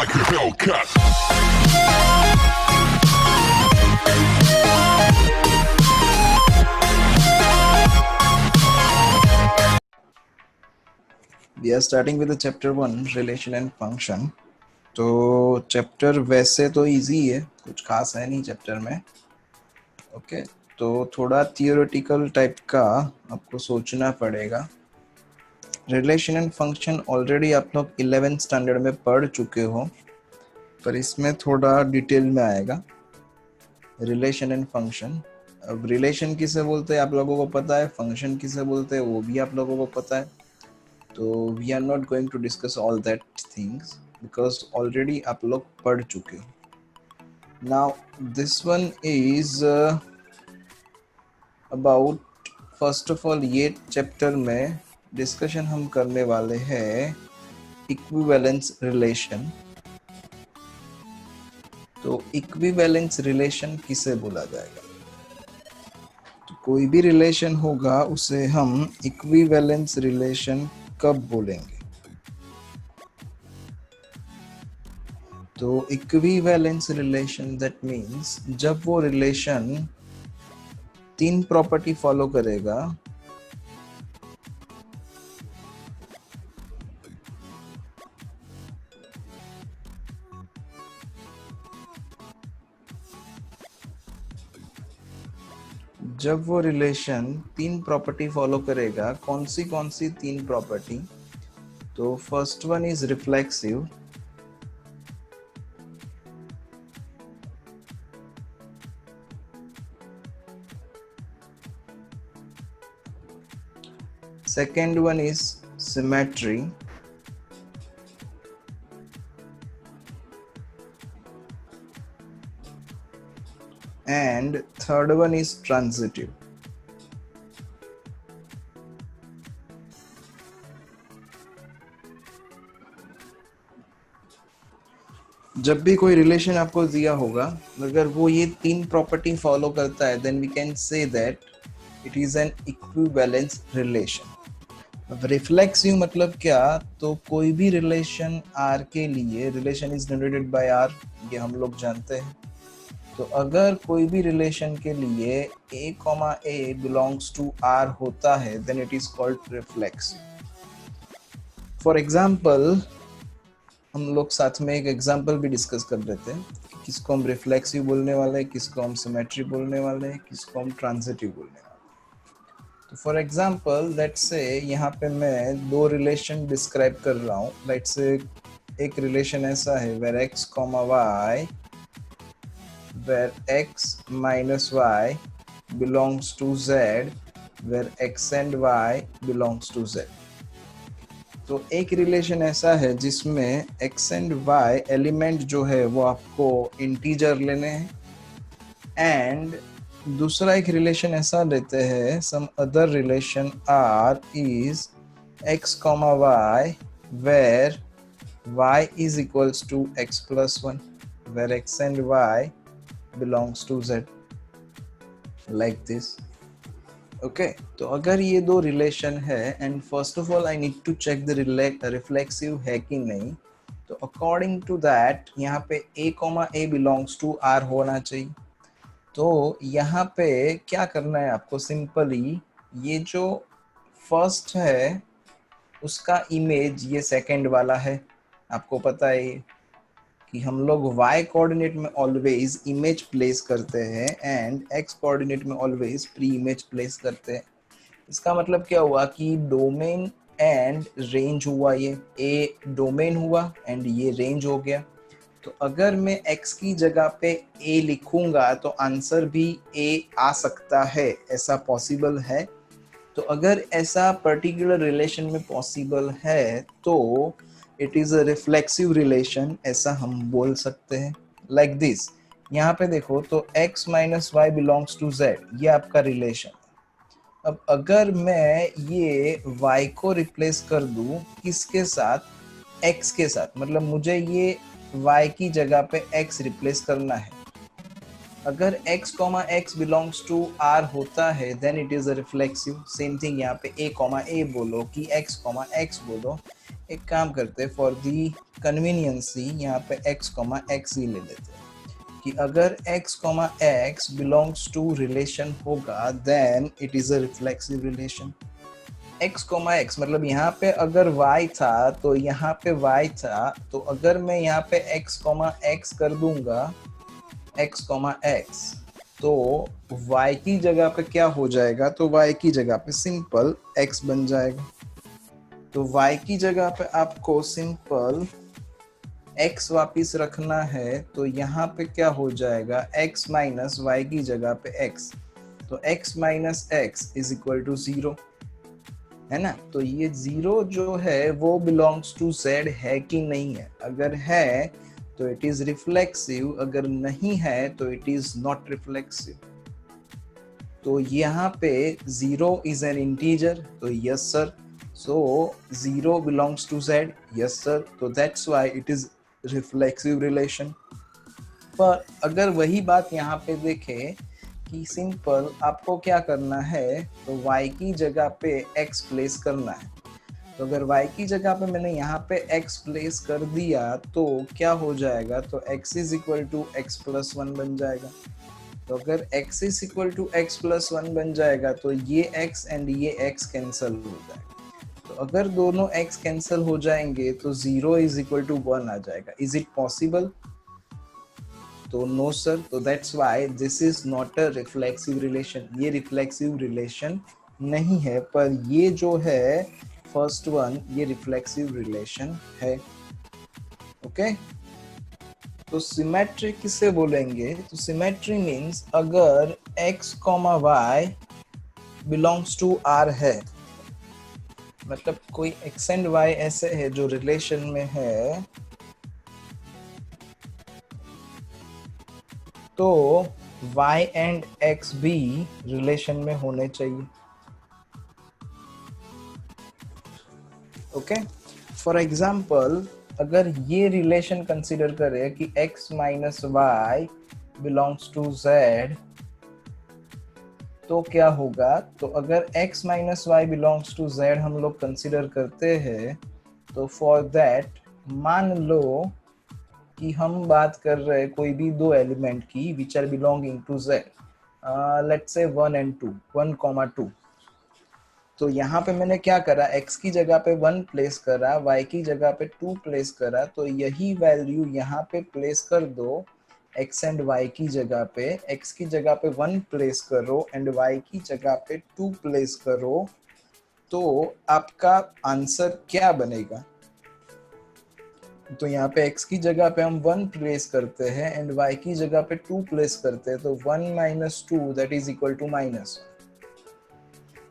like a Hellcat. We are starting with the chapter 1 relation and function. तो chapter वैसे तो easy है, कुछ खास है नहीं चैप्टर में. ओके, तो थोड़ा थियोरेटिकल टाइप का आपको सोचना पड़ेगा. रिलेशन एंड फंक्शन ऑलरेडी आप लोग 11th स्टैंडर्ड में पढ़ चुके हो, पर इसमें थोड़ा डिटेल में आएगा. Relation and function. अब रिलेशन किसे बोलते हैं आप लोगों को पता है, फंक्शन किसे बोलते हैं वो भी आप लोगों को पता है. तो we are not going to discuss all that things because already आप लोग पढ़ चुके हो. Now this one is about, first of all ये चैप्टर में डिस्कशन हम करने वाले हैं इक्विवेलेंस रिलेशन. तो इक्विवेलेंस रिलेशन किसे बोला जाएगा? तो कोई भी रिलेशन होगा उसे हम इक्विवेलेंस रिलेशन कब बोलेंगे? तो इक्विवेलेंस रिलेशन दैट मीन्स जब वो रिलेशन 3 प्रॉपर्टी फॉलो करेगा. जब वो रिलेशन 3 प्रॉपर्टी फॉलो करेगा, कौन सी 3 प्रॉपर्टी? तो first one is reflexive. Second one is symmetry. And third one is transitive. जब भी कोई रिलेशन आपको दिया होगा, अगर वो ये 3 प्रॉपर्टी फॉलो करता है, then we can say that it is an equivalence relation. अब रिफ्लेक्सिव मतलब क्या? तो कोई भी रिलेशन R के लिए, relation is generated by R, ये हम लोग जानते हैं. तो अगर कोई भी रिलेशन के लिए a, belongs to R होता है, then it is called reflexive. For example, हम लोग साथ में एक एग्जाम्पल भी डिस्कस कर लेते हैं. किसको हम रिफ्लेक्सिव बोलने वाले हैं, किसको हम सिमेट्री बोलने वाले हैं, किसको हम ट्रांजिटिव बोलने वाले हैं. तो फॉर एग्जाम्पल लेट्स से यहाँ पे मैं 2 रिलेशन डिस्क्राइब कर रहा हूँ. लेट्स से एक रिलेशन ऐसा है where x, y, where x minus y belongs to z, where x and y belongs to z. तो एक रिलेशन ऐसा है जिसमें x and y एलिमेंट जो है वो आपको इंटीजर लेने हैं. एंड दूसरा एक रिलेशन ऐसा लेते हैं, some other relation R is x, y, where y is equals to x plus 1, where x and y belongs to z, like this. Okay, तो अगर ये 2 रिलेशन है and first of all I need to check the reflexive है कि नहीं. तो according to that यहाँ पे a, belongs to R होना चाहिए. तो यहाँ पे क्या करना है आपको? सिंपली ये जो फर्स्ट है उसका इमेज ये सेकंड वाला है. आपको पता है कि हम लोग y कोऑर्डिनेट में ऑलवेज इमेज प्लेस करते हैं एंड x कोऑर्डिनेट में ऑलवेज प्री इमेज प्लेस करते हैं. इसका मतलब क्या हुआ कि डोमेन एंड रेंज हुआ. ये a डोमेन हुआ एंड ये रेंज हो गया. तो अगर मैं x की जगह पे a लिखूंगा तो आंसर भी a आ सकता है, ऐसा पॉसिबल है. तो अगर ऐसा पर्टिकुलर रिलेशन में पॉसिबल है तो it is a reflexive relation, ऐसा हम बोल सकते हैं. लाइक दिस, यहाँ पे देखो तो x minus y belongs to z, ये आपका रिलेशन. अब अगर मैं ये y को रिप्लेस कर दूं किसके साथ? x के साथ. मतलब मुझे ये y की जगह पे x रिप्लेस करना है. अगर x, x belongs to R होता है then it is a reflexive. Same thing यहाँ पे a, बोलो कि x, x बोलो. एक काम करते हैं, फॉर दी कन्वीनियंसी यहाँ पे x कॉमा एक्स ही ले लेते हैं कि अगर x comma x belongs to relation होगा then it is a reflexive relation. x comma x मतलब यहाँ पे अगर y था तो यहाँ पे y था, तो अगर मैं यहाँ पे x कॉमा एक्स कर दूंगा x कॉमा एक्स तो y की जगह पे क्या हो जाएगा, तो y की जगह पे सिंपल x बन जाएगा। तो y की जगह पे आपको सिंपल x वापिस रखना है, तो यहाँ पे क्या हो जाएगा x माइनस वाई की जगह पे x, तो x minus x is equal to 0 है ना। तो ये 0 जो है वो बिलोंग्स टू z है कि नहीं है, अगर है तो इट इज रिफ्लेक्सिव, अगर नहीं है तो इट इज नॉट रिफ्लेक्सिव। तो यहाँ पे 0 इज एन इंटीजर, तो yes sir, so 0 belongs to z, yes sir, तो that's why it is reflexive relation। पर अगर वही बात यहाँ पे देखें कि सिंपल आपको क्या करना है, तो y की जगह पे x प्लेस करना है। तो अगर y की जगह पे मैंने यहाँ पे x प्लेस कर दिया तो क्या हो जाएगा, तो x is equal to x plus 1 बन जाएगा। तो अगर x is equal to x plus 1 बन जाएगा तो ये x एंड ये x कैंसल हो जाएगा। तो अगर दोनों x कैंसिल हो जाएंगे तो 0 इज इक्वल टू 1 आ जाएगा। Is it possible? तो नो सर, तो that's why this is not a reflexive relation. ये रिफ्लेक्सिव रिलेशन नहीं है, पर ये जो है फर्स्ट वन ये रिफ्लेक्सिव रिलेशन है। ओके तो सिमेट्री किसे बोलेंगे, तो सिमेट्री मीन्स अगर x comma y belongs to r है, मतलब कोई x एंड y ऐसे है जो रिलेशन में है, तो y एंड x भी रिलेशन में होने चाहिए। ओके फॉर एग्जाम्पल अगर ये रिलेशन कंसिडर करें कि x minus y belongs to z, तो क्या होगा, तो अगर x minus y belongs to z हम लोग कंसिडर करते हैं, तो फॉर दैट मान लो कि हम बात कर रहे हैं कोई भी दो एलिमेंट की which are belonging to z, let's say 1 and 2, 1 comma 2। तो यहाँ पे मैंने क्या करा, x की जगह पे 1 प्लेस करा, y की जगह पे 2 प्लेस करा, तो यही वैल्यू यहाँ पे प्लेस कर दो x एंड y की जगह पे। x की जगह पे 1 प्लेस करो एंड y की जगह पे 2 प्लेस करो, तो आपका आंसर क्या बनेगा। तो यहाँ पे x की जगह पे हम 1 प्लेस करते हैं एंड y की जगह पे 2 प्लेस करते हैं, तो 1 minus 2 that is equal to minus.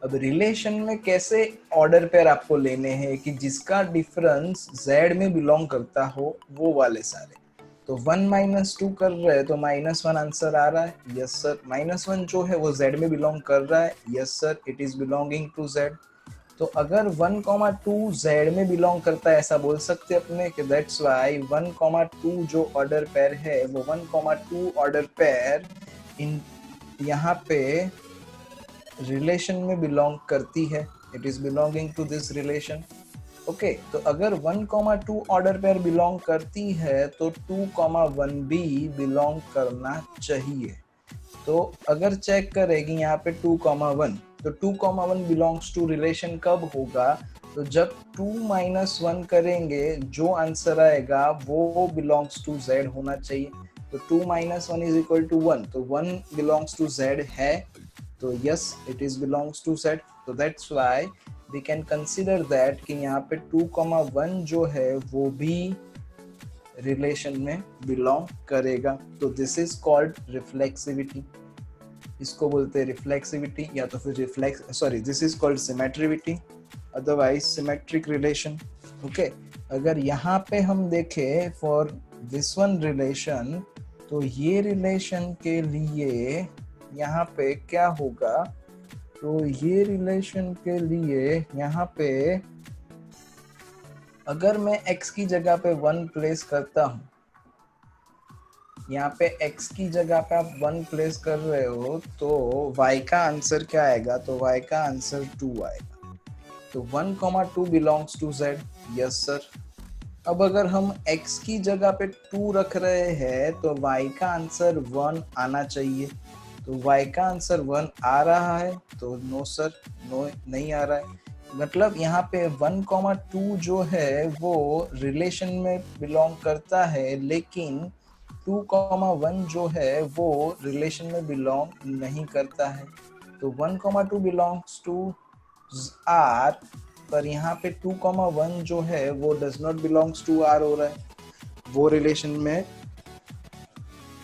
अब रिलेशन में कैसे ऑर्डर पेयर आपको लेने हैं कि जिसका डिफरेंस z में बिलोंग करता हो वो वाले सारे। तो 1 माइनस 2 कर रहे हैं तो माइनस 1 आंसर आ रहा है, यस सर। माइनस 1 जो है वो z में बिलोंग कर रहा है, yes sir, it is belonging to z। तो अगर 1, 2 z में बिलोंग करता है ऐसा बोल सकते हैं अपने कि दैट्स व्हाई 1, 2 जो ऑर्डर पेयर है वो 1, 2 ऑर्डर पेयर इन यहाँ पे रिलेशन में बिलोंग करती है, it is belonging to this relation. Okay तो अगर 1, 2 ऑर्डर पेयर बिलोंग करती है तो 2, 1 भी बिलोंग करना चाहिए। तो अगर चेक करें कि यहाँ पे 2, 1, तो 2, 1 बिलोंग्स टू रिलेशन कब होगा, तो जब 2 माइनस 1 करेंगे जो आंसर आएगा वो बिलोंग्स टू z होना चाहिए। तो 2 माइनस 1 इज इक्वल टू 1, तो 1 बिलोंग्स टू z है, तो yes it is belongs to z। तो that's why we can consider that कि यहाँ पे 2, 1 जो है वो भी रिलेशन में बिलोंग करेगा। तो दिस इज कॉल्ड रिफ्लेक्सिविटी, इसको बोलते हैं रिफ्लेक्सिविटी या तो फिर this is called symmetricity, otherwise symmetric relation. Okay अगर यहाँ पे हम देखें फॉर दिस वन रिलेशन, तो ये रिलेशन के लिए यहाँ पे क्या होगा, तो ये रिलेशन के लिए यहाँ पे अगर मैं x की जगह पे 1 प्लेस करता हूँ, यहाँ पे x की जगह पे आप 1 प्लेस कर रहे हो, तो y का आंसर क्या आएगा, तो y का आंसर 2 आएगा। तो 1,2 belongs to z। Yes sir. अब अगर हम x की जगह पे 2 रख रहे हैं तो y का आंसर 1 आना चाहिए। तो y का आंसर 1 आ रहा है, तो नो सर, नो नहीं आ रहा है। मतलब यहाँ पे 1,2 जो है वो रिलेशन में बिलोंग करता है, लेकिन 2,1 जो है वो रिलेशन में बिलोंग नहीं करता है। तो 1,2 बिलोंग्स टू R, पर यहाँ पे 2,1 जो है वो does not belongs to R हो रहा है, वो रिलेशन में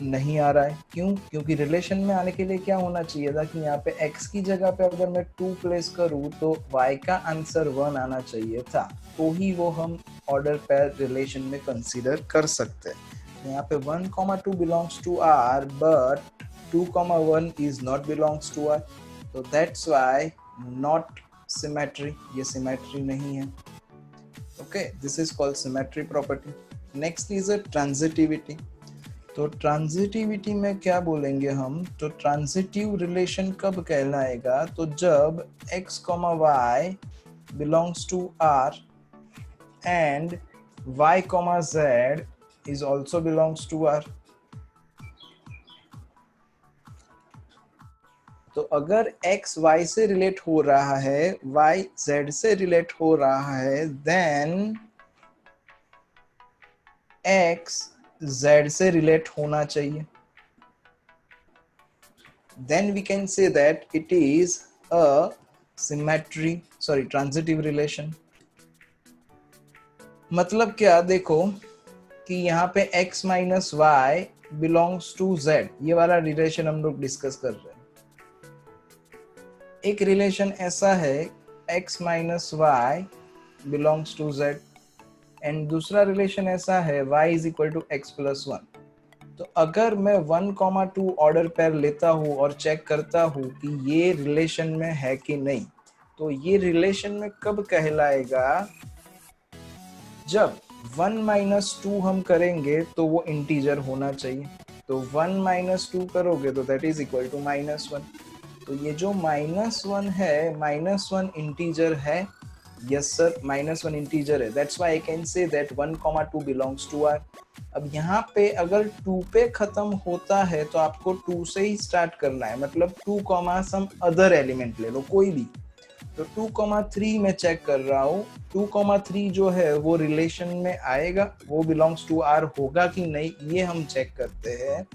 नहीं आ रहा है। क्यों? क्योंकि रिलेशन में आने के लिए क्या होना चाहिए था कि यहाँ पे x की जगह पे अगर मैं 2 प्लेस करूँ तो y का आंसर 1 आना चाहिए था, तो ही वो हम ऑर्डर पेयर रिलेशन में कंसीडर कर सकते हैं। यहाँ पे 1,2 belongs to R but 2,1 is not belongs to R, तो दैट्स वाई नॉट सिमेट्री, ये सिमेट्री नहीं है। Okay, this is called symmetry property. Next is a transitivity. तो ट्रांजिटिविटी में क्या बोलेंगे हम? तो ट्रांजिटिव रिलेशन कब कहलाएगा? तो जब x, y belongs to R and y, z is also belongs to R। तो अगर x y से रिलेट हो रहा है, y z से रिलेट हो रहा है, देन x z से रिलेट होना चाहिए। Then we can say that it is a transitive relation। मतलब क्या? देखो कि यहाँ पे x minus y belongs to z, ये वाला रिलेशन हम लोग डिस्कस कर रहे हैं। एक रिलेशन ऐसा है x minus y belongs to z, and दूसरा रिलेशन ऐसा है y is equal to x plus 1। तो अगर मैं 1,2 ऑर्डर पेयर लेता हूँ और चेक करता हूँ कि ये रिलेशन में है कि नहीं, तो ये रिलेशन में कब कहलाएगा? जब 1 माइनस 2 हम करेंगे तो वो इंटीजर होना चाहिए। तो 1 माइनस 2 करोगे तो दैट इज इक्वल टू -1। तो ये जो -1 है, -1 इंटीजर है। यस सर, -1 इंटीजर है। That's why I can say that 1,2 belongs to R। अब यहाँ पे अगर 2 पे खत्म होता है तो आपको 2 से ही स्टार्ट करना है, मतलब 2, सम अदर एलिमेंट ले लो कोई भी। तो 2,3 में चेक कर रहा हूँ, 2,3 जो है वो रिलेशन में आएगा, वो बिलोंग्स टू R होगा कि नहीं, ये हम चेक करते हैं।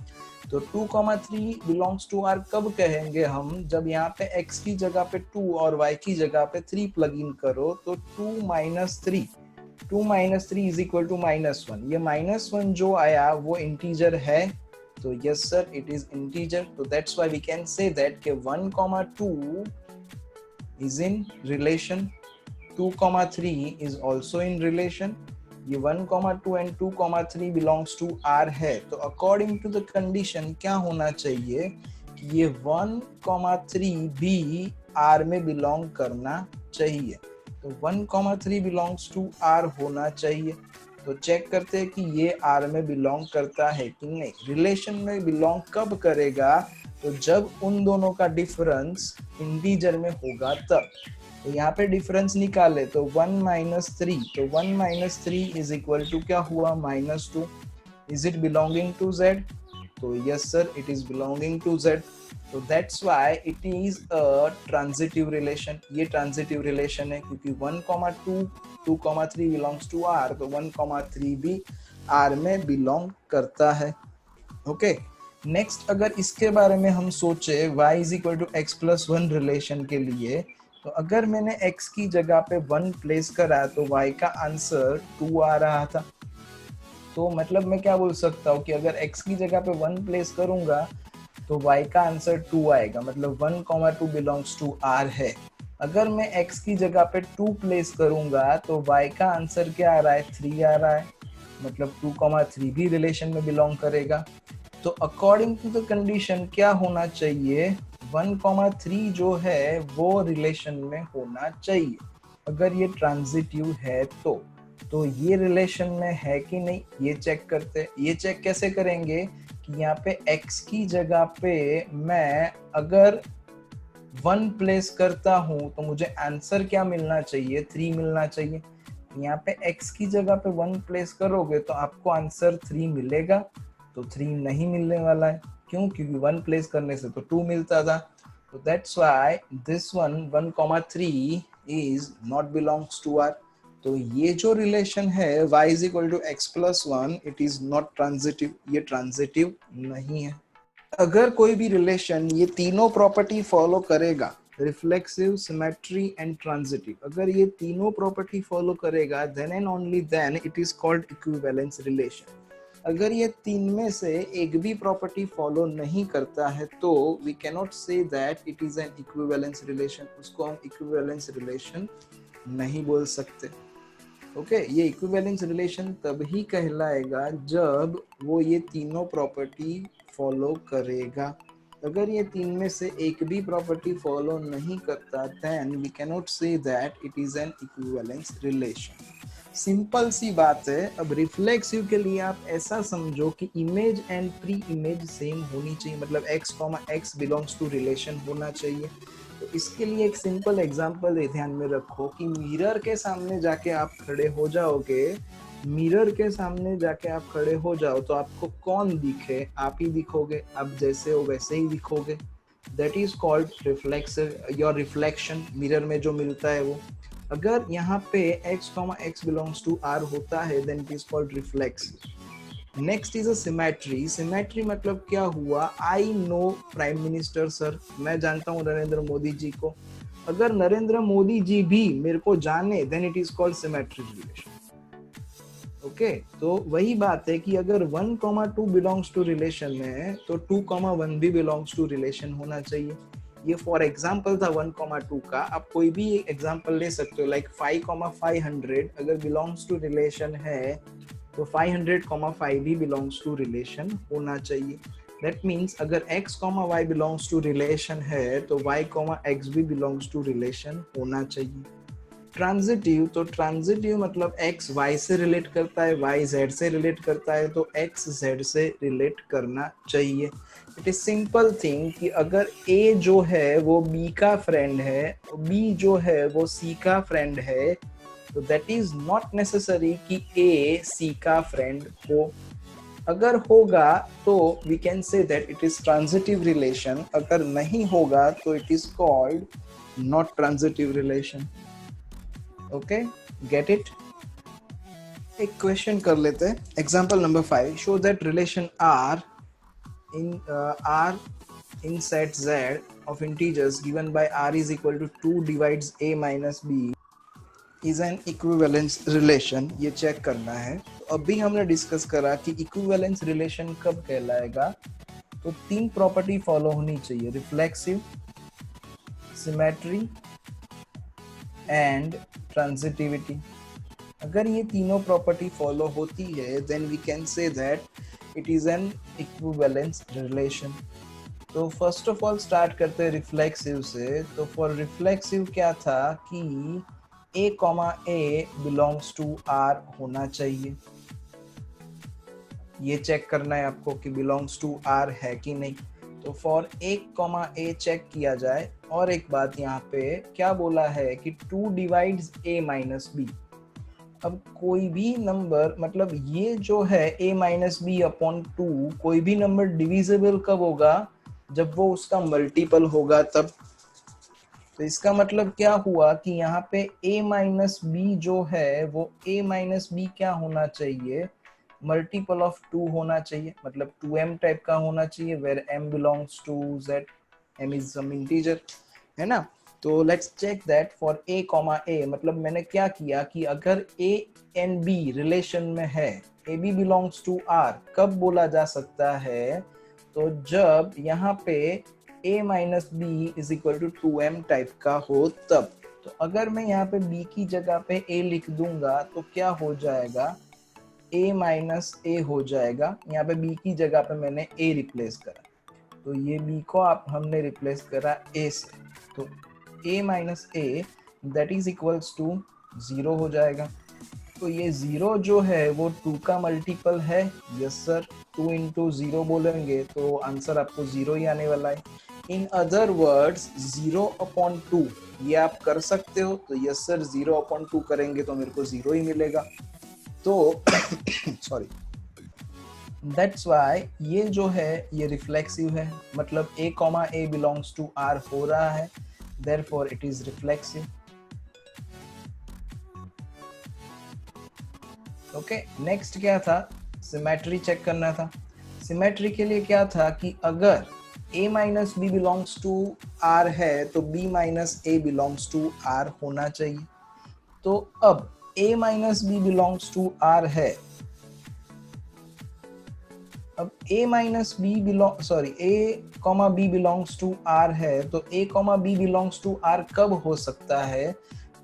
तो 2,3 बिलोंग्स टू R कब कहेंगे हम? जब यहाँ पे x की जगह पे 2 और y की जगह पे 3 प्लग इन करो, तो 2 माइनस 3 इज इक्वल टू -1। ये -1 जो आया वो इंटीजर है, तो yes sir, it is integer. तो that's why we can say that K 1,2 is in relation, 2,3 is also in relation। ये 1,2 and 2,3 belongs to R है, तो according to the condition क्या होना चाहिए कि ये 1,3 भी R में belong करना चाहिए। तो 1,3 belongs to R होना चाहिए। तो चेक करते हैं कि ये R में बिलोंग करता है कि नहीं। रिलेशन में बिलोंग कब करेगा? तो जब उन दोनों का डिफरेंस इंटीजर में होगा तब। तो यहाँ पे डिफरेंस निकाले तो 1 माइनस 3, तो 1 माइनस 3 इज इक्वल टू क्या हुआ? -2। Is it belonging to z? तो yes sir, it is belonging to z। तो that's why it is a transitive relation. ये ट्रांजिटिव रिलेशन है क्योंकि 1,2 2,3 बिलोंग्स टू R, तो 1,3 भी R में बिलोंग करता है। ओके, नेक्स्ट अगर इसके बारे में हम सोचे y is equal to x plus 1 relation के लिए, तो अगर मैंने x की जगह पे 1 प्लेस करा तो y का आंसर 2 आ रहा था। तो मतलब मैं क्या बोल सकता हूँ कि अगर x की जगह पे 1 प्लेस करूंगा तो y का आंसर 2 आएगा, मतलब 1,2 बिलोंग्स टू R है। अगर मैं x की जगह पे 2 प्लेस करूंगा तो y का आंसर क्या आ रहा है? 3 आ रहा है, मतलब 2,3 भी रिलेशन में बिलोंग करेगा। तो अकॉर्डिंग टू द कंडीशन क्या होना चाहिए? 1,3 जो है वो रिलेशन में होना चाहिए अगर ये ट्रांजिटिव है तो ये रिलेशन में है कि नहीं ये चेक करते हैं। ये चेक कैसे करेंगे कि यहाँ पे x की जगह पे मैं अगर 1 प्लेस करता हूं तो मुझे आंसर क्या मिलना चाहिए, 3 मिलना चाहिए। यहाँ पे x की जगह पे 1 प्लेस करोगे तो आपको आंसर 3 मिलेगा, तो 3 नहीं मिलने वाला है। क्यों? क्योंकि 1 प्लेस करने से तो 2 मिलता था। तो that's why this one 1,3 is not belongs to R. तो ये जो रिलेशन है y is equal to x plus 1, it is not transitive, ये ट्रांजिटिव नहीं है। अगर कोई भी रिलेशन ये तीनों प्रॉपर्टी फॉलो करेगा, रिफ्लेक्सिव, सिमेट्री एंड ट्रांजिटिव, अगर ये तीनों प्रॉपर्टी फॉलो करेगा, then and only then it is called equivalence relation. अगर ये तीन में से एक भी प्रॉपर्टी फॉलो नहीं करता है तो we can not say that it is an equivalence relation, उसको हम इक्विवेलेंस रिलेशन नहीं बोल सकते। ओके ये इक्विवेलेंस रिलेशन तब ही कहलाएगा जब वो ये तीनों प्रॉपर्टी फॉलो करेगा। अगर ये तीन में से एक भी प्रॉपर्टी फॉलो नहीं करता, then we can not say that it is an equivalence relation. Simple सी बात है। अब रिफ्लेक्सिव के लिए आप ऐसा समझो कि image and preimage same होनी चाहिए, मतलब x, x belongs to relation होना चाहिए। तो इसके लिए एक सिंपल एग्जांपल ध्यान में रखो कि मिरर के सामने जाके आप खड़े हो जाओगे, मिरर के सामने जाके आप खड़े हो जाओ तो आपको कौन दिखे? आप ही दिखोगे, आप जैसे हो वैसे ही दिखोगे। That is called reflexive, your reflection mirror में जो मिलता है वो। अगर यहाँ पे x, x belongs to r होता है then it is called reflexive. Next is a symmetry. Symmetry मतलब क्या हुआ? I know prime minister sir, मैं जानता हूँ नरेंद्र मोदी जी को। अगर नरेंद्र मोदी जी भी मेरे को जाने then it is called symmetric relation. Okay तो वही बात है कि अगर 1,2 बिलोंग्स टू रिलेशन में तो 2,1 भी बिलोंग्स टू रिलेशन होना चाहिए। ये फॉर एग्जाम्पल था 1,2 का। आप कोई भी एग्जाम्पल ले सकते हो, लाइक 5,500 अगर बिलोंग्स टू रिलेशन है तो 500,5 भी बिलोंग्स टू रिलेशन होना चाहिए। दैट मीन्स अगर x, y belongs to relation है तो y, x भी बिलोंग्स टू रिलेशन होना चाहिए। ट्रांजिटिव, तो ट्रांजिटिव मतलब x y से रिलेट करता है, y z से रिलेट करता है, तो x z से रिलेट करना चाहिए। इट इज सिंपल थिंग कि अगर a जो है वो b का फ्रेंड है, b जो है वो c का फ्रेंड है, तो दैट इज नॉट नेसेसरी कि a c का फ्रेंड हो। अगर होगा तो we can say that it is transitive relation, अगर नहीं होगा तो it is called not transitive relation. Okay get it. एक क्वेश्चन कर लेते हैं। Example number 5, show that relation r in set z of integers given by r is equal to 2 divides a minus b is an equivalence relation। ये check करना है। तो अभी हमने डिस्कस करा कि इक्विवेलेंस रिलेशन कब कहलाएगा, तो 3 प्रॉपर्टी फॉलो होनी चाहिए, रिफ्लेक्सिव, सिमेट्री एंड ट्रांजिटिविटी। अगर ये तीनों प्रॉपर्टी फॉलो होती है then we can say that it is an equivalence relation. तो फर्स्ट ऑफ ऑल स्टार्ट करते हैं रिफ्लेक्सिव से। तो फॉर रिफ्लेक्सिव क्या था कि a, a belongs to r होना चाहिए। ये चेक करना है आपको कि बिलोंग्स टू r है कि नहीं। तो फॉर a, a चेक किया जाए। और एक बात यहाँ पे क्या बोला है कि 2 डिवाइड्स a माइनस b। अब कोई भी नंबर, मतलब ये जो है a माइनस बी अपॉन 2, कोई भी नंबर डिविजिबल कब होगा? जब वो उसका मल्टीपल होगा तब। तो इसका मतलब क्या हुआ कि यहाँ पे a माइनस बी जो है वो a माइनस बी क्या होना चाहिए? मल्टीपल ऑफ 2 होना चाहिए, मतलब 2m टाइप का होना चाहिए, where m belongs to z, m is some integer, है ना। तो let's check that for a, a, मतलब मैंने क्या किया कि अगर a एंड b रिलेशन में है, a b belongs to r, कब बोला जा सकता है? तो जब यहाँ पे a minus b is equal to 2m type का हो तब। तो अगर मैं यहाँ पे b की जगह पे a लिख दूंगा तो क्या हो जाएगा? a माइनस ए हो जाएगा। यहाँ पे b की जगह पे मैंने a रिप्लेस करा, तो ये b को आप हमने रिप्लेस करा a से, तो a minus a that is equals to 0 हो जाएगा। तो ये 0 जो है वो 2 का मल्टीपल है। यस सर, 2 इंटू 0 बोलेंगे तो आंसर आपको 0 ही आने वाला है। इन अदर वर्ड्स 0/2 ये आप कर सकते हो, तो यस सर 0/2 करेंगे तो मेरे को 0 ही मिलेगा। तो सॉरी, दैट्स वाई ये जो है ये रिफ्लेक्सिव है, मतलब a, a belongs to r हो रहा है, therefore it is reflexive. Okay, next क्या था, सिमेट्री चेक करना था। सिमेट्री के लिए क्या था कि अगर a minus b belongs to r है तो b minus a belongs to r होना चाहिए। तो अब a minus b belongs to r है, अब a minus b belong sorry a comma b belongs to r है, तो a comma b belongs to r कब हो सकता है,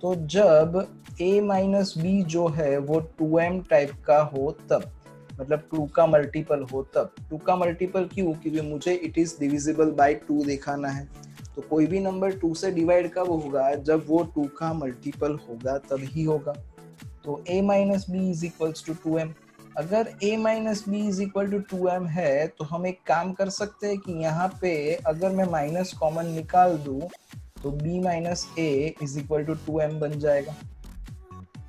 तो जब a माइनस बी जो है वो 2m टाइप का हो तब, मतलब 2 का मल्टीपल हो तब। 2 का मल्टीपल क्यों, क्योंकि मुझे इट इज डिविजिबल बाय 2 दिखाना है। तो कोई भी नंबर 2 से डिवाइड कब होगा, जब वो 2 का मल्टीपल होगा तब ही होगा। तो a minus b is equals to 2m। अगर a minus b is equal to 2m है तो हम एक काम कर सकते हैं कि यहाँ पे अगर मैं माइनस कॉमन निकाल दूं तो b minus a is equal to 2m बन जाएगा।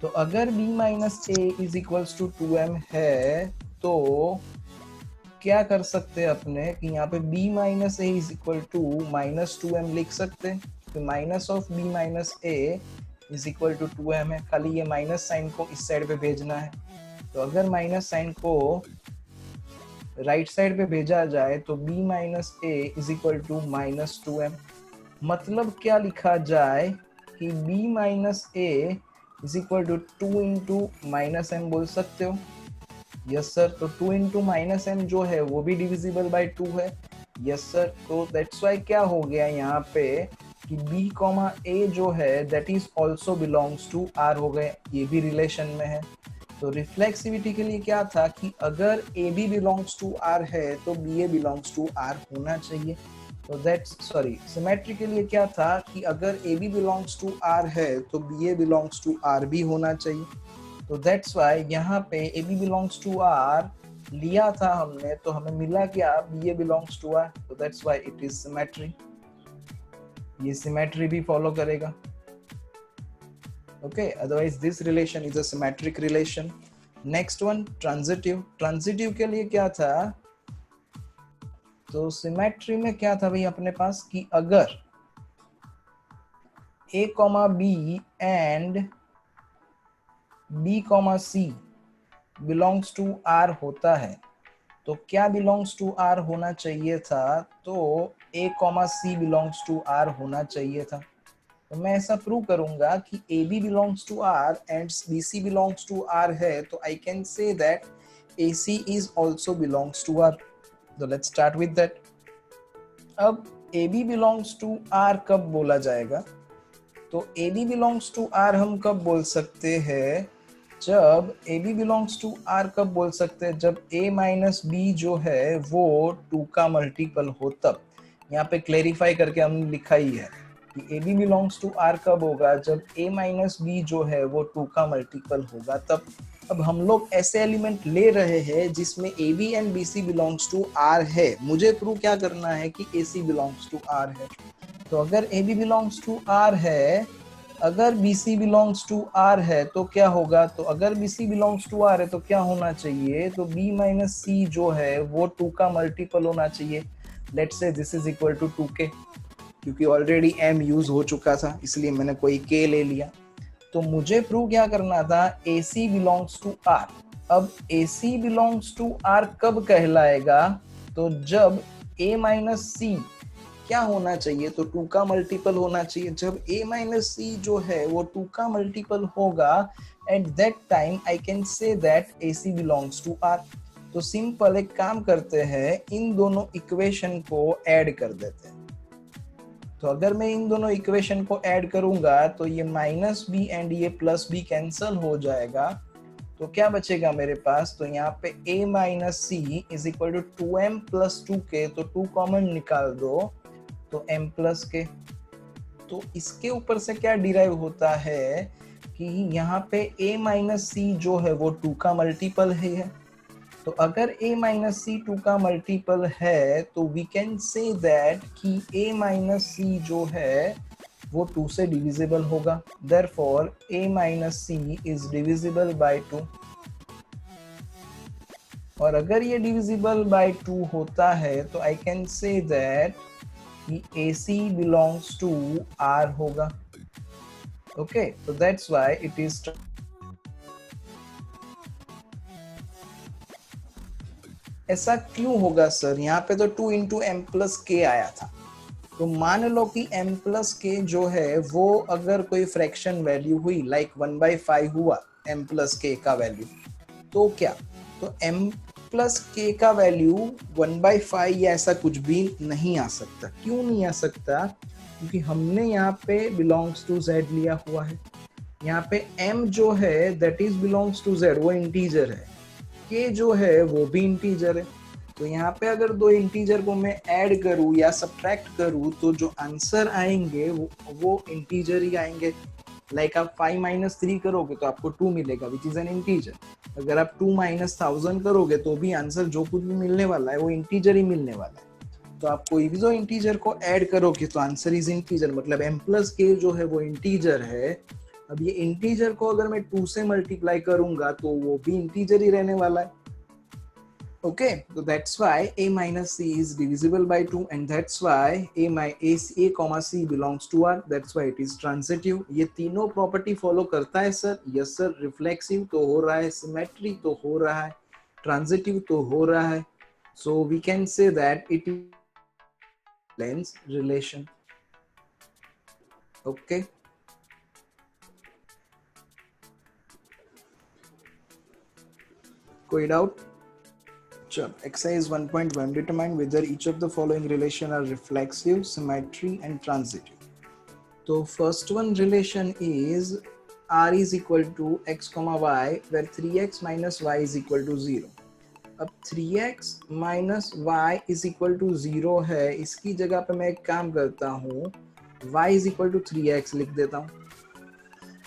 तो अगर b minus a is equals to 2m है तो क्या कर सकते हैं अपने कि यहाँ पे b minus a is equal to minus 2m लिख सकते हैं। तो minus of b minus a is equal to 2m है, खाली ये माइनस साइन को इस साइड पे भेजना है। तो अगर माइनस साइन को राइट साइड पे भेजा जाए तो b minus a is equal to minus 2m। मतलब क्या लिखा जाए कि b minus a is equal to 2 into minus m बोल सकते हो। यस सर, तो 2 इंटू माइनस m जो है वो भी डिविजिबल बाय 2 है। यस सर, तो दैट्स वाई क्या हो गया यहाँ पे कि b कॉमा a जो है that is also belongs to r हो गए, ये भी रिलेशन में है। तो रिफ्लेक्सिविटी के लिए क्या था कि अगर a b belongs to r है तो b a belongs to r होना चाहिए। तो दैट्स सॉरी, सिमेट्री के लिए क्या था कि अगर a b belongs to r है तो b a belongs to r भी होना चाहिए। तो दैट्स वाई यहाँ पे a b belongs to r लिया था हमने, तो हमें मिला क्या, b a belongs to r। तो that's why it is symmetry, ये सिमेट्री भी फॉलो करेगा। Okay, otherwise this relation is a symmetric relation. Next one, transitive। transitive के लिए क्या था, तो सिमेट्री में क्या था भाई अपने पास कि अगर a, b and b, c belongs to r होता है तो क्या belongs to r होना चाहिए था, तो a, c belongs to r होना चाहिए था। तो मैं ऐसा प्रूव करूंगा कि AB belongs to R and BC belongs to R है, तो I can say that AC is also belongs to R। तो let's start with that। अब AB belongs to R कब बोला जाएगा, तो AB belongs to R हम कब बोल सकते हैं, जब AB belongs to R कब बोल सकते हैं, जब A माइनस B जो है वो 2 का मल्टीपल हो तब। यहाँ पे क्लेरिफाई करके हमने लिखा ही है कि AB बिलोंग्स टू R कब होगा, जब A माइनस बी जो है वो 2 का मल्टीपल होगा तब। अब हम लोग ऐसे एलिमेंट ले रहे हैं जिसमें AB and BC belongs to R है, मुझे प्रूव क्या करना है कि AC बिलोंग्स टू R है। तो अगर AB बिलोंग्स टू R है, अगर BC बिलोंग्स टू R है तो क्या होगा, तो अगर BC बिलोंग्स टू R है तो क्या होना चाहिए, तो B माइनस C जो है वो 2 का मल्टीपल होना चाहिए। Let's say this is equal to 2k, क्योंकि ऑलरेडी m यूज हो चुका था इसलिए मैंने कोई k ले लिया। तो मुझे प्रूव क्या करना था, AC बिलोंग्स टू R। अब AC बिलोंग्स टू R कब कहलाएगा, तो जब A माइनस C क्या होना चाहिए, तो 2 का मल्टीपल होना चाहिए। जब A माइनस C जो है वो 2 का मल्टीपल होगा, at that time I can say that AC belongs to R। तो सिंपल एक काम करते हैं, इन दोनों इक्वेशन को ऐड कर देते हैं। तो अगर मैं इन दोनों इक्वेशन को ऐड करूंगा तो ये माइनस बी एंड ये प्लस बी कैंसल हो जाएगा, तो क्या बचेगा मेरे पास, तो यहाँ पे a minus c is equal to 2m plus 2k, तो 2 कॉमन निकाल दो तो m प्लस k। तो इसके ऊपर से क्या डिराइव होता है कि यहाँ पे a माइनस सी जो है वो 2 का मल्टीपल है। तो अगर a माइनस सी 2 का मल्टीपल है तो वी कैन से दैट कि a माइनस सी जो है वो 2 से डिविजिबल होगा, therefore a minus c is divisible by 2। और अगर ये डिविजिबल बाय 2 होता है तो आई कैन से दैट कि AC बिलोंग्स टू R होगा। ओके, तो दैट्स व्हाई इट इज। ऐसा क्यों होगा सर? यहाँ पे तो 2 इंटू एम प्लस के आया था। तो मान लो कि m प्लस के जो है वो अगर कोई फ्रैक्शन वैल्यू हुई, लाइक 1/5 हुआ m प्लस के का वैल्यू, तो क्या? तो m प्लस के का वैल्यू 1/5 या ऐसा कुछ भी नहीं आ सकता। क्यों नहीं आ सकता? क्योंकि हमने यहाँ पे बिलोंग्स टू z लिया हुआ है। यहाँ पे m जो है that is belongs to z, वो इंटीजर है। k जो है वो भी इंटीजर है। तो यहाँ पे अगर दो इंटीजर को मैं ऐड करूँ या सब्ट्रैक्ट करूँ तो जो आंसर आएंगे वो इंटीजर ही आएंगे। लाइक आप 5 माइनस 3 करोगे तो आपको 2 मिलेगा विच इज एन इंटीजर। अगर आप 2 माइनस 1000 करोगे तो भी आंसर जो कुछ भी मिलने वाला है वो इंटीजर ही मिलने वाला है। तो आप कोई भी जो इंटीजर को ऐड करोगे तो आंसर इज इंटीजर, मतलब m प्लस के जो है वो इंटीजर है। अब ये इंटीजर को अगर मैं 2 से मल्टीप्लाई करूंगा तो वो भी इंटीजर ही रहने वाला है। Okay, so that's why a minus c is divisible by 2 and that's why a comma c belongs to R. That's why it is transitive. ये तीनों प्रॉपर्टी फॉलो करता है सर? Yes sir. रिफ्लेक्सिव तो हो रहा है, सिमेट्री तो हो रहा है, ट्रांजिटिव तो हो रहा है। So we can say that it is lens relation. Okay. कोई doubt? Exercise 1.1 determine whether each of the following relation are reflexive, symmetry and transitive. So first one relation is R is equal to x comma y where 3x minus y is equal to 0. अब 3x minus y is equal to 0 है, इसकी जगह पे मैं एक काम करता हूँ, y is equal to 3x लिख देता हूँ।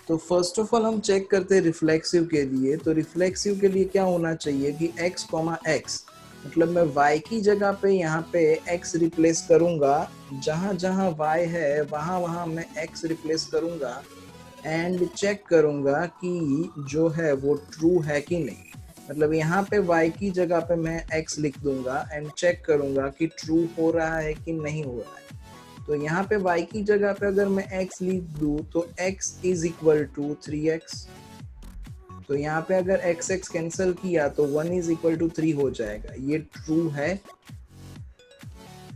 तो फर्स्ट ऑफ ऑल हम चेक करते हैं रिफ्लेक्सिव के लिए। तो रिफ्लेक्सिव के लिए क्या होना चाहिए कि x, x, मतलब मैं y की जगह पे यहाँ पे x रिप्लेस करूंगा, जहां जहां y है वहां वहां मैं x रिप्लेस करूंगा एंड चेक करूंगा कि जो है वो ट्रू है कि नहीं। मतलब यहाँ पे y की जगह पे मैं x लिख दूंगा एंड चेक करूंगा कि ट्रू हो रहा है कि नहीं हो रहा है। तो यहाँ पे y की जगह पे अगर मैं x लिख दूँ तो x is equal to 3x। तो यहाँ पे अगर x कैंसिल किया तो 1 इज इक्वल टू 3 हो जाएगा। ये ट्रू है?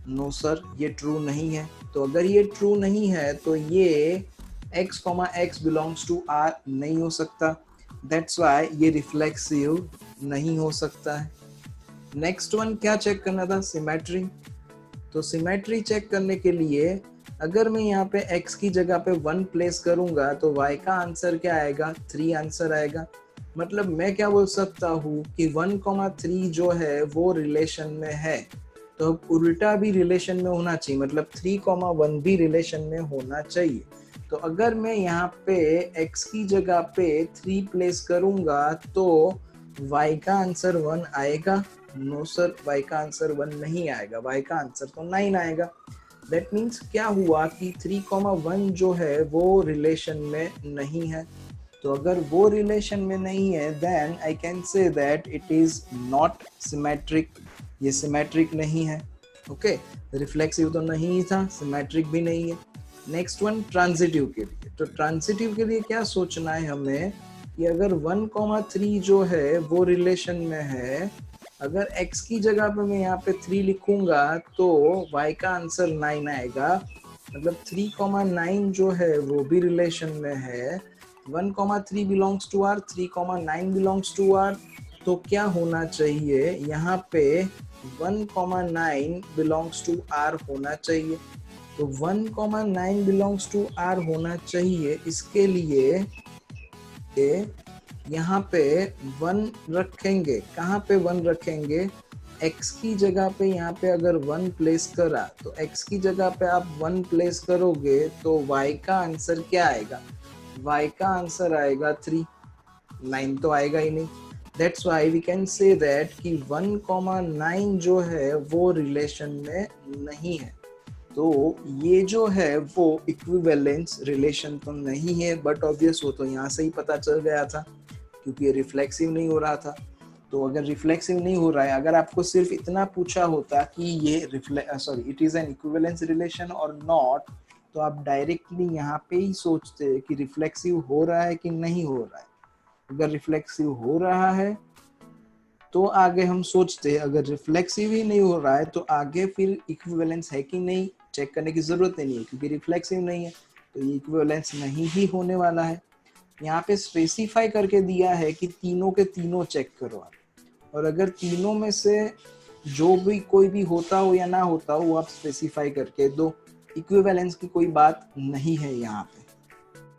नो सर, ये ट्रू नहीं है। तो अगर ये ट्रू नहीं है तो ये x, x belongs to R नहीं हो सकता। दैट्स वाई ये रिफ्लेक्सिव नहीं हो सकता है। नेक्स्ट वन क्या चेक करना था? सिमेट्री। तो सिमेट्री चेक करने के लिए अगर मैं यहाँ पे x की जगह पे 1 प्लेस करूंगा तो y का आंसर क्या आएगा? 3 आंसर आएगा। मतलब मैं क्या बोल सकता हूँ कि 1,3 जो है वो रिलेशन में है। तो अब उल्टा भी रिलेशन में होना चाहिए, मतलब 3,1 भी रिलेशन में होना चाहिए। तो अगर मैं यहाँ पे x की जगह पे 3 प्लेस करूंगा तो y का आंसर 1 आएगा? नो सर, y का आंसर 1 नहीं आएगा, y का आंसर तो 9 आएगा। दैट मीन्स क्या हुआ कि 3,1 जो है वो रिलेशन में नहीं है। तो अगर वो रिलेशन में नहीं है then I can say that it is not symmetric. ये सिमेट्रिक नहीं है। ओके, रिफ्लेक्सिव तो नहीं था, सिमेट्रिक भी नहीं है। नेक्स्ट वन ट्रांजिटिव के लिए। तो ट्रांजिटिव के लिए क्या सोचना है हमें कि अगर 1,3 जो है वो रिलेशन में है, अगर x की जगह पे मैं यहाँ पे 3 लिखूंगा तो y का आंसर 9 आएगा। मतलब 3,9 जो है वो भी रिलेशन में है। 1,3 belongs to R, 3,9 belongs to R। तो क्या होना चाहिए यहाँ पे? 1,9 बिलोंग्स टू R होना चाहिए। तो 1,9 बिलोंग्स टू R होना चाहिए। इसके लिए यहाँ पे 1 रखेंगे। कहाँ पे 1 रखेंगे? x की जगह पे यहाँ पे अगर 1 प्लेस करा तो x की जगह पे आप 1 प्लेस करोगे तो y का आंसर क्या आएगा? y का आंसर आएगा 3। 9 तो आएगा ही नहीं। That's why we can say that कि 1,9 जो है वो रिलेशन में नहीं है। तो ये जो है वो इक्विवेलेंस रिलेशन तो नहीं है, बट ऑब्वियस वो तो यहाँ से ही पता चल गया था क्योंकि ये रिफ्लेक्सिव नहीं हो रहा था। तो अगर रिफ्लेक्सिव नहीं हो रहा है, अगर आपको सिर्फ इतना पूछा होता कि ये it is an equivalence relation और नॉट, तो आप डायरेक्टली यहाँ पे ही सोचते कि रिफ्लेक्सिव हो रहा है कि नहीं हो रहा है। अगर रिफ्लेक्सिव हो रहा है तो आगे हम सोचते हैं, अगर रिफ्लेक्सिव ही नहीं हो रहा है तो आगे फिर इक्विवेलेंस है कि नहीं चेक करने की जरूरत ही नहीं है, क्योंकि रिफ्लेक्सिव नहीं है तो ये इक्विवेलेंस नहीं ही होने वाला है। यहाँ पे स्पेसिफाई करके दिया है कि तीनों के तीनों चेक करो आप, और अगर तीनों में से जो भी कोई भी होता हो या ना होता हो वो आप स्पेसिफाई करके दो। इक्विवेलेंस की कोई बात नहीं है यहाँ पे।